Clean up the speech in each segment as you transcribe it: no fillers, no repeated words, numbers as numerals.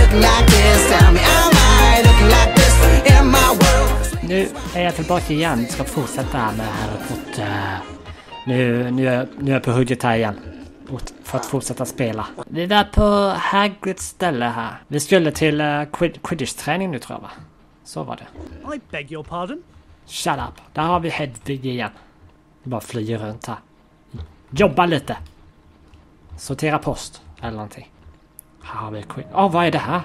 looking like this? Tell me, am I looking like this in my world? Nu är jag tillbaka igen. Ska fortsätta här med Harry Potter. Nu är jag på hugget här igen. För att fortsätta spela. Vi är där på Hagrids ställe här. Vi skulle till Quidditch-träning nu, tror jag, va? Så var det. I beg your pardon? Shut up. Där har vi Hedvig igen. Vi bara flyger runt här. Jobba lite. Sortera post. Eller någonting. Här har vi vad är det här?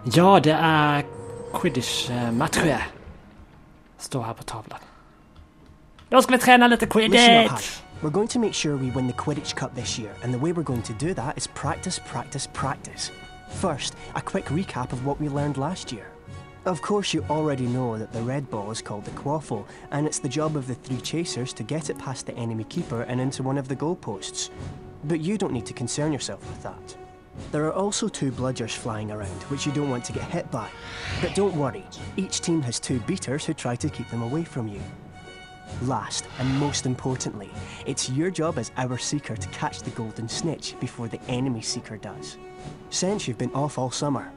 Ja, det är Quidditch-matcher. Står här på tavlan. Då ska vi träna lite Quidditch. We're going to make sure we win the Quidditch Cup this year, and the way we're going to do that is practice, practice, practice. First, a quick recap of what we learned last year. Of course, you already know that the red ball is called the quaffle, and it's the job of the three chasers to get it past the enemy keeper and into one of the goalposts. But you don't need to concern yourself with that. There are also two bludgers flying around, which you don't want to get hit by. But don't worry, each team has two beaters who try to keep them away from you. Last, and most importantly, it's your job as our seeker to catch the golden snitch before the enemy seeker does. Since you've been off all summer,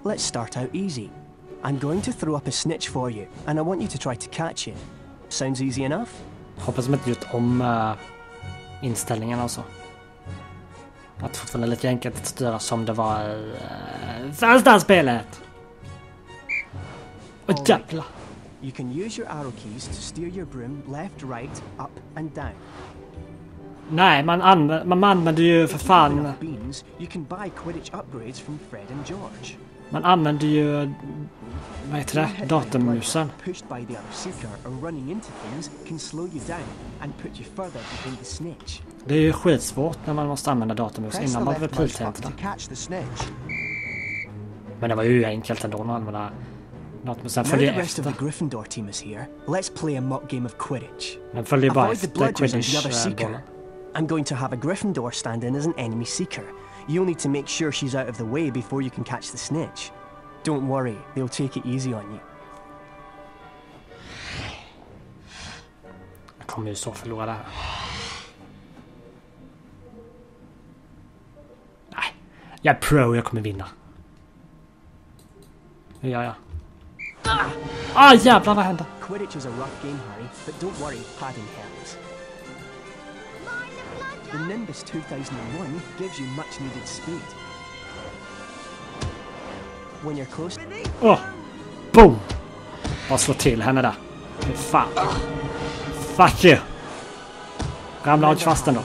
let's start out easy. I'm going to throw up a snitch for you, and I want you to try to catch it. Sounds easy enough? Hoppas de inte gjort om inställningarna och så. Att fortfarande lika enkelt att styra som det var i första spelet. Och jävlar. You can use your arrow keys to steer your broom left, right, up and down. Nej, man använder ju för fan. Beans, you can buy Quidditch upgrades from Fred and George. Man använder ju vad heter det? Datormusen. Pushed by the other seeker or running into things can slow you down and put you further behind the snitch. Det är ju skitsvårt när man måste använda datormus innan man blir piltänterna. Men det var ju enkelt ändå att använda datormusen. Följer efter. Let's play a mock game of Quidditch. Den följer bara efter Quidditch-bollen. I'm going to have a Gryffindor stand in as an enemy seeker. You'll need to make sure she's out of the way before you can catch the snitch. Don't worry, they'll take it easy on you. Jag kommer ju så förlora det här. Nej, jag är pro, jag kommer vinna. Det gör jag. Jävlar, vad hände? Quidditch is a rough game, Harry, but don't worry, padding helps. The Nimbus 2001 gives you much needed speed. When you're close... Boom! Bara slå till henne där. Fan. Fuck you! Ramla av kvasten då.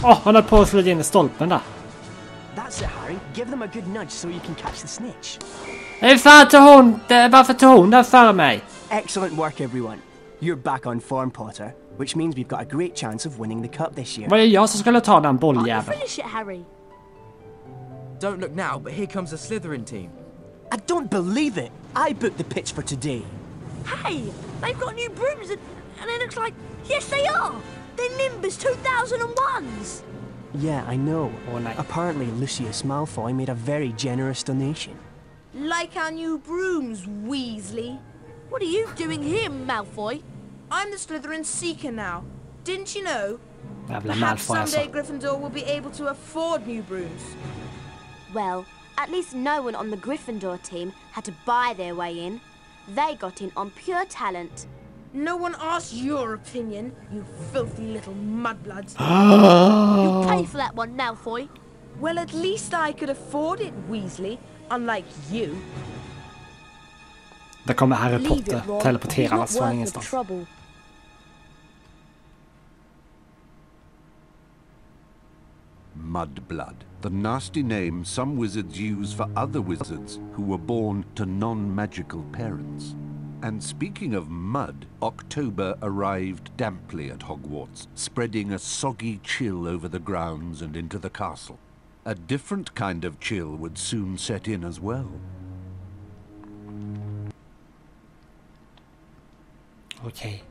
Han höll på att slå in i stolpen där. That's it, Harry. Give them a good nudge so you can catch the snitch. Varför tog hon där för mig? Excellent work, everyone. You're back on form, Potter, which means we've got a great chance of winning the cup this year. Vad är jag som skulle ta den bolljäveln? Finish it, Harry. Don't look now, but here comes the Slytherin team. I don't believe it. I booked the pitch for today. Hey, they've got new brooms and it looks like... Yes, they are! They're Nimbus 2001s! Yeah, I know. Oh, nice. Apparently, Lucius Malfoy made a very generous donation. Like our new brooms, Weasley. What are you doing here, Malfoy? I'm the Slytherin Seeker now. Didn't you know? Jävla Perhaps Malfoy someday alltså. Gryffindor will be able to afford new brooms. Well, at least no one on the Gryffindor team had to buy their way in. They got in on pure talent. No one asked your opinion, you filthy little mudbloods. You'll pay for that one, Malfoy. Well, at least I could afford it, Weasley, unlike you. Där kommer Harry Potter teleporteras från ingenstans. Mudblood, the nasty name some wizards use for other wizards who were born to non-magical parents. And speaking of mud, October arrived damply at Hogwarts, spreading a soggy chill over the grounds and into the castle. A different kind of chill would soon set in as well. Okay.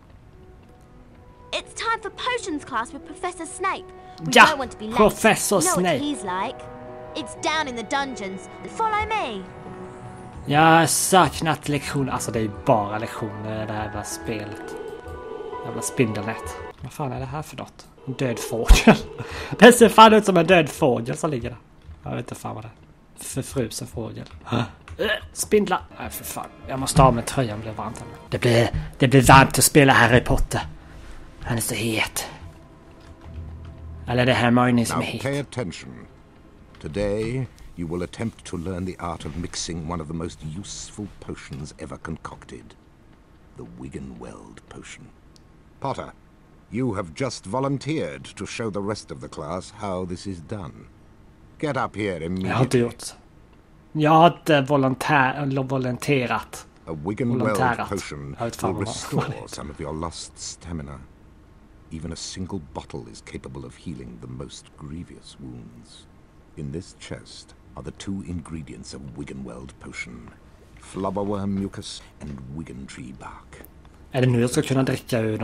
It's time for potions class with Professor Snape. We Ja, don't want to be late. Professor You know Snape. what he's like. It's down in the dungeons. Follow me. Jag har saknat lektioner. Alltså det är ju bara lektioner i det här jävla spelet. Jävla spindelnät. Vad fan är det här för något? En död fågel. Det ser fan ut som en död fågel som ligger där. Jag vet inte fan vad det är. Förfrusen fågel. Spindlar. Nej för fan. Jag måste ha med tröjan, det blir varmt. Det blir varmt att spela Harry Potter. Han är så het. Eller det här Hermione som är het. Pay attention. Today you will attempt to learn the art of mixing one of the most useful potions ever concocted. The Wiggenweld potion. Potter, you have just volunteered to show the rest of the class how this is done. Get up here immediately. Jag har inte gjort. Jag har inte volonterat. A Wiggenweld potion will restore some of your lost stamina. Even a single bottle is capable of healing the most grievous wounds. In this chest are the 2 ingredients of Wiggenweld potion. Flubberworm mucus and Wiggentree bark. Är det nu jag ska kunna dricka ur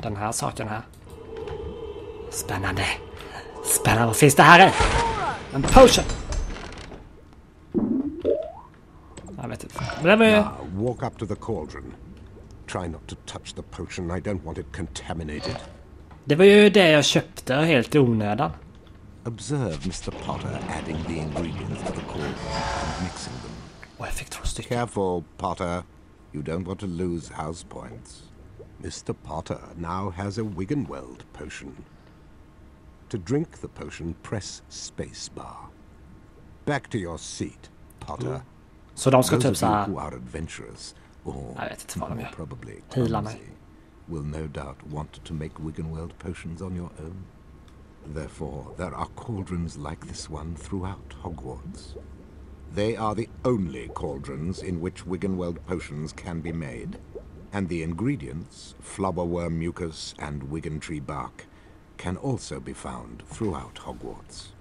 den här saken här? Spännande. Spännande. Vad finns det här? En potion. Jag vet inte. Men det var ju... Walk up to the cauldron. Try not to touch the potion. I don't want it contaminated. Det var ju det jag köpte helt i onödan. Observe Mr. Potter adding the ingredients to the cauldron and mixing them. Och jag fick 2 stycken. Careful, Potter. You don't want to lose house points. Mr. Potter now has a Wiggenweld potion. To drink the potion, press spacebar. Back to your seat, Potter. Så de ska typ så här... who are adventurous or jag vet inte vad de gör. Probably Hila mig. Will no doubt want to make Wiggenweld potions on your own. Therefore, there are cauldrons like this one throughout Hogwarts. They are the only cauldrons in which Wiggenweld potions can be made, and the ingredients, flubberworm mucus and Wiggentree bark, can also be found throughout Hogwarts.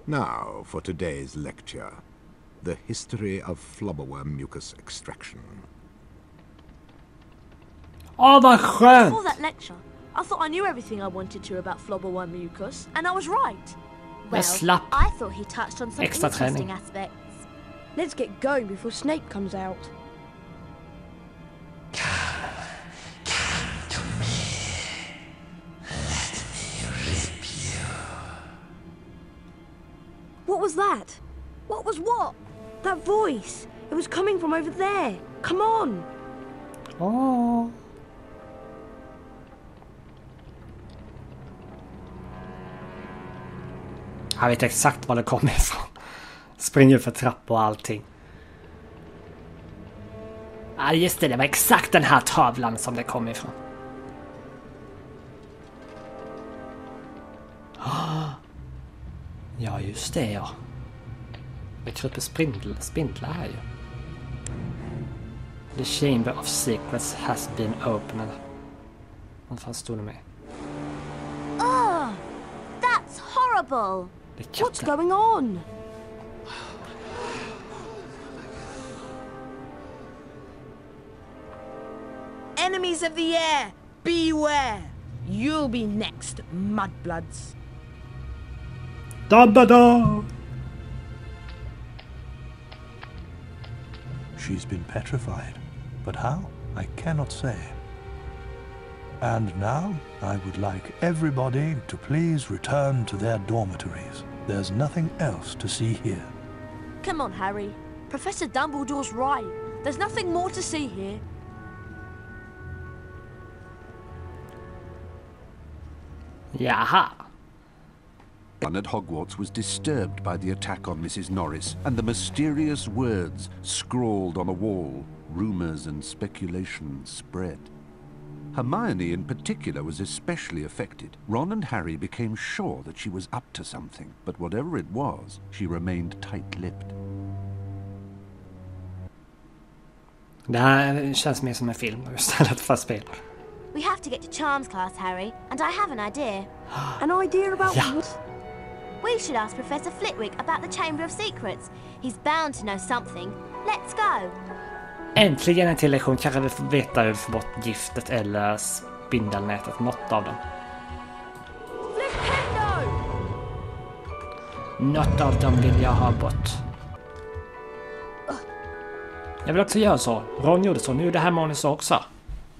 Now, for today's lecture, the history of flubberworm mucus extraction. Åh, vad skönt! Before that lecture, I thought I knew everything I wanted to about flubberworm mucus, and I was right. Jag slapp I thought he touched on some extra interesting träning. aspects. Let's get going before Snape comes out. What was that? What was what? That voice. It was coming from over there. Come on. Åh. Jag vet exakt var det kommer ifrån. Springer för trappor och allting. Ja, just det. Det var exakt den här tavlan som det kom ifrån. Ja, just det, ja. Det kryper spindlar här ju. The chamber of secrets has been opened. Vad fan stod det med? Oh, that's horrible. What's going on? Enemies of the air, beware! You'll be next, mudbloods. Dumbledore! She's been petrified, but how? I cannot say. And now, I would like everybody to please return to their dormitories. There's nothing else to see here. Come on, Harry. Professor Dumbledore's right. There's nothing more to see here. Jaha. One at Hogwarts was disturbed by the attack on Mrs. Norris and the mysterious words scrawled on a wall. Rumours and speculations spread. Hermione in particular was especially affected. Ron and Harry became sure that she was up to something, but whatever it was, she remained tight-lipped. Det här känns mer som en film istället för spel. We have to get to Charms class, Harry, and I have an idea. An idea about Yeah. what? We should ask Professor Flitwick about the Chamber of Secrets. He's bound to know something. Let's go. Äntligen en till lektion. Kanske vi får veta hur vi får bort giftet eller spindelnätet. Något av dem. Något av dem vill jag ha bort. Jag vill också göra så. Ron gjorde så. Nu är det Hermione så också.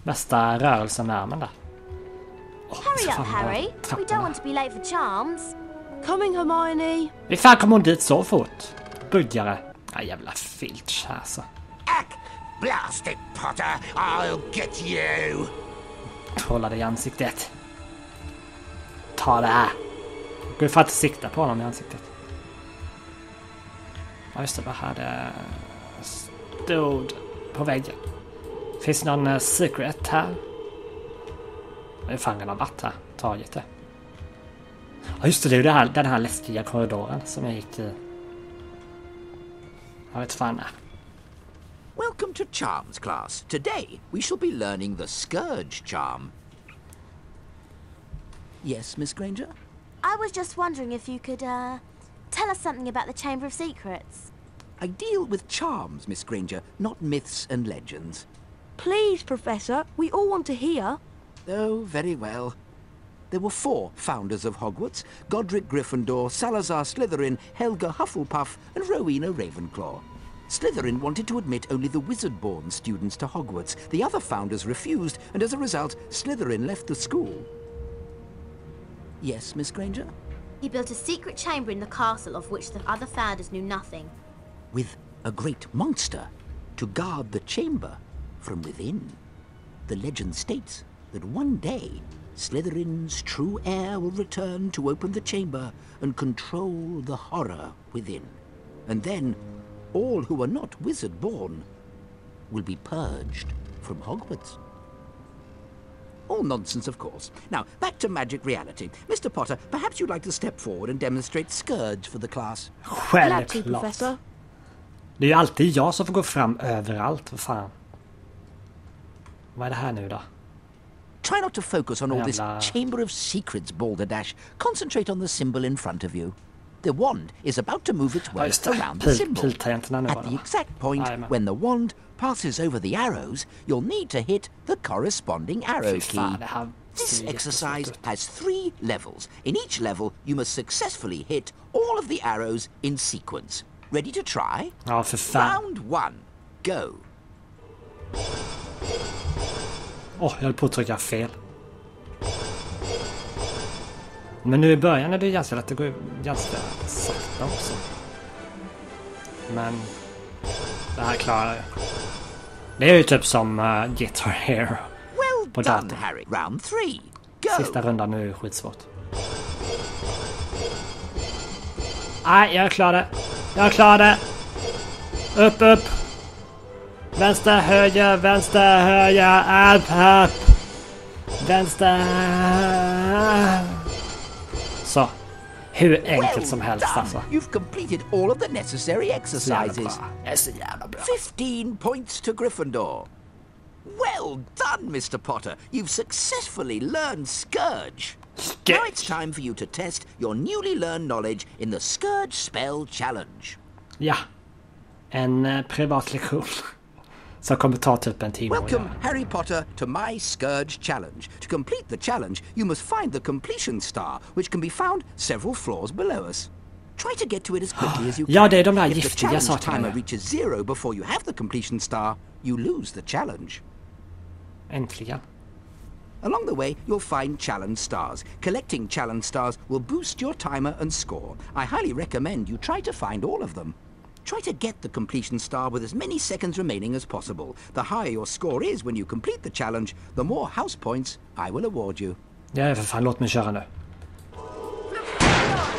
Bästa rörelsen med armen där. Hurry up, Harry. We don't want to be late for charms. Coming, Hermione. Hur fan kom hon dit så fort? Buggare. Ja, jävla filch alltså. Blast it, Potter! I'll get you! Hålla det i ansiktet. Ta det här. Gå för att sikta på honom i ansiktet. Ja just det, vad hade stod på väggen. Finns det någon secret här? Det är fan redan varit här. Tagit det. Ja just det, det är den här läskiga korridoren som jag gick i. Jag vet fan. Welcome to Charms class. Today we shall be learning the Scourge charm. Yes, Miss Granger? I was just wondering if you could, tell us something about the Chamber of Secrets. I deal with charms, Miss Granger, not myths and legends. Please, Professor. We all want to hear. Oh, very well. There were 4 founders of Hogwarts: Godric Gryffindor, Salazar Slytherin, Helga Hufflepuff, and Rowena Ravenclaw. Slytherin wanted to admit only the wizard-born students to Hogwarts. The other founders refused, and as a result, Slytherin left the school. Yes, Miss Granger? He built a secret chamber in the castle of which the other founders knew nothing. With a great monster to guard the chamber from within. The legend states that one day, Slytherin's true heir will return to open the chamber and control the horror within. And then, all who are not wizard-born will be purged from Hogwarts. All nonsense, of course. Now, back to magic reality. Mr. Potter, perhaps you'd like to step forward and demonstrate Scourge for the class. Självklart. Det är ju alltid jag som får gå fram överallt. Vad fan? Vad är det här nu då? Try not to focus on all this Chamber of Secrets balderdash. Concentrate on the symbol in front of you. The wand is about to move its way around the symbol. At the exact point when the wand passes over the arrows, you'll need to hit the corresponding arrow key. This exercise has 3 levels. In each level, you must successfully hit all of the arrows in sequence. Ready to try? Ja, för fan. Round 1. Go. Jag höll på att trycka fel. Men nu i början är det ganska lätt att gå ganska sakta också. Men det här klarar jag. Det är ju typ som Guitar Hero på datorn. Harry. Round 3. Go. Sista rundan nu är skitsvårt. Nej, jag klarar det. Jag klarar det. Upp. Vänster, höger, upp. Vänster. Så. Hur enkelt som helst alltså. You've completed all of the necessary exercises. 15 points to Gryffindor. Well done, Mr. Potter. You've successfully learned Scourge. Now it's time for you to test your newly learned knowledge in the Scourge Spell Challenge. Ja. En privat lektion. Så kommer ta typ en timme. Welcome, Harry Potter, to my Scourge Challenge. To complete the challenge, you must find the completion star, which can be found several floors below us. Try to get to it as quickly as you can. Ja, det är de där If the giftiga challenge timer sakerna. reaches 0 before you have the completion star, you lose the challenge. Äntligen. Along the way, you'll find challenge stars. Collecting challenge stars will boost your timer and score. I highly recommend you try to find all of them. Try to get the completion star with as many seconds remaining as possible. The higher your score is when you complete the challenge, the more house points I will award you. Ja, för fan, låt mig köra nu.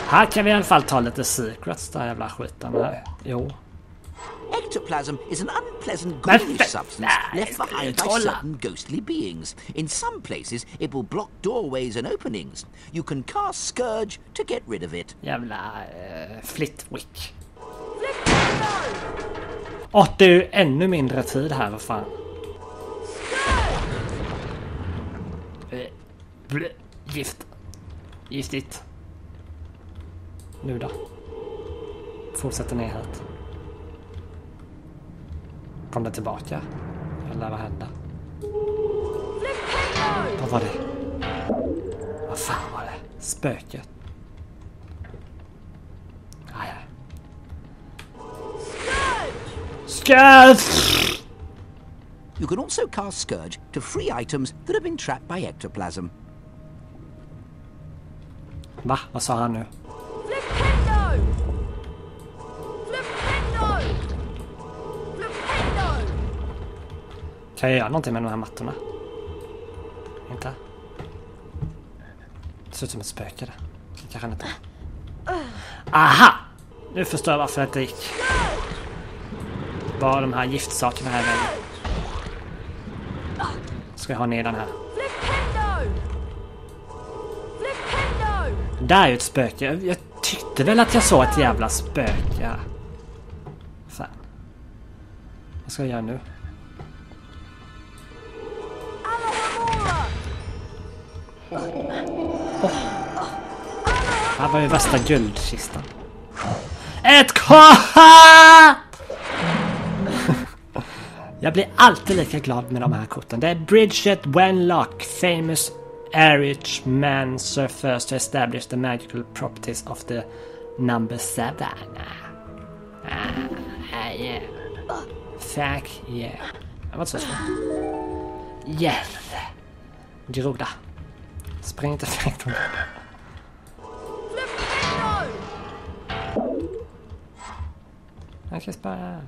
Här kan vi i alla fall ta lite secrets, där jävla skiten. Jo. Ectoplasm is an unpleasant ghoulish substance left behind by certain ghostly beings. In some places, it will block doorways and openings. You can cast Scourge to get rid of it. Jävla Flitwick. Det är ju ännu mindre tid här, vad fan. Giftigt. Nu då. Fortsätter ner hit. Kom det tillbaka? Eller vad hände? Vad var det? Vad fan var det? Spöket. Scourge! You can also cast Scourge to free items that have been trapped by ectoplasm. Va? Vad sa han nu? Flipendo! Flipendo! Flipendo! Kan jag göra någonting med de här mattorna? Inte? Det ser ut som ett spöke där. Kanske inte. Aha! Nu förstår jag varför det inte gick. Bara de här giftsakerna här i vägen. Ska jag ha ner den här. Det där är ju ett spöke. Jag tyckte väl att jag såg ett jävla spöke. Fan. Vad ska jag göra nu? Här var ju värsta guldkistan. Ett kort! Jag blir alltid lika glad med de här korten. Det är Bridget Wenlock, famous Irishman surfers to establish the magical properties of the number 7. Yeah. Fuck yeah. Det var inte så svårt. Yes. Groda. Spring inte fräckt. Jag kan spara.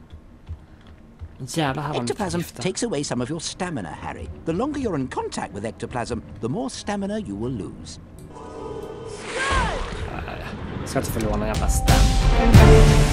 Ectoplasm takes away some of your stamina, Harry. The longer you're in contact with ectoplasm, the more stamina you will lose. Jag ska inte förlora någon jävla stam.